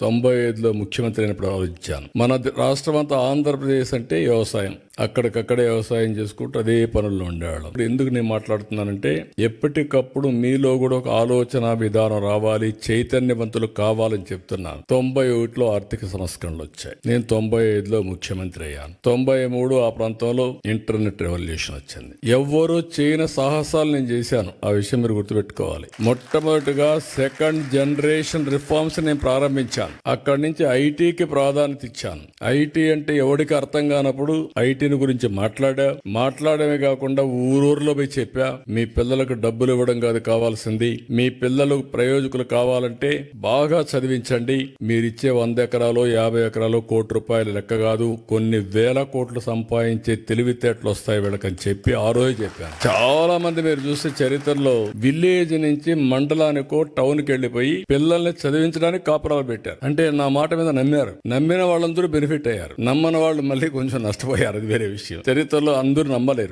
95లో ముఖ్యమంత్రి అయినప్పుడు ఆలోచించాను. మన రాష్ట్రం అంతా ఆంధ్రప్రదేశ్ అంటే వ్యవసాయం, అక్కడికక్కడే వ్యవసాయం చేసుకుంటూ అదే పనుల్లో ఉండేవాళ్ళం. ఎందుకు నేను మాట్లాడుతున్నానంటే ఎప్పటికప్పుడు మీలో కూడా ఒక ఆలోచన విధానం రావాలి, చైతన్యవంతులు కావాలని చెప్తున్నాను. 91లో ఆర్థిక సంస్కరణలు వచ్చాయి. నేను 95లో ముఖ్యమంత్రి అయ్యాను. 93 ఆ ప్రాంతంలో ఇంటర్నెట్ రెవల్యూషన్ వచ్చింది. ఎవ్వరూ చేయని సాహసాలు నేను చేశాను. ఆ విషయం మీరు గుర్తుపెట్టుకోవాలి. మొట్టమొదటిగా సెకండ్ జనరేషన్ రిఫార్మ్స్ నేను ప్రారంభించాను. అక్కడి నుంచి ఐటీకి ప్రాధాన్యత ఇచ్చాను. ఐటీ అంటే ఎవరికి అర్థం కానప్పుడు ఐటీని గురించి మాట్లాడమే కాకుండా ఊరూరులో పోయి చెప్పా, మీ పిల్లలకు డబ్బులు ఇవ్వడం కాదు కావాల్సింది, మీ పిల్లలు ప్రయోజకులు కావాలంటే బాగా చదివించండి. మీరిచ్చే 100 ఎకరాలు 50 ఎకరాలు కోటి రూపాయలు లెక్క కాదు, కొన్ని వేల కోట్లు సంపాదించే తెలివితేటలు వస్తాయి వీళ్ళకని చెప్పి ఆ రోజు చెప్పాను. చాలా మంది మీరు చూస్తే చరిత్రలో విలేజ్ నుంచి మండలానికో టౌన్ కి వెళ్లిపోయి పిల్లల్ని చదివించడానికి కాపురాలు పెట్టారు. అంటే నా మాట మీద నమ్మారు. నమ్మిన వాళ్ళందరూ బెనిఫిట్ అయ్యారు, నమ్మని వాళ్ళు మళ్ళీ కొంచెం నష్టపోయారు. అది వేరే విషయం. చరిత్రలో అందరూ నమ్మలేరు.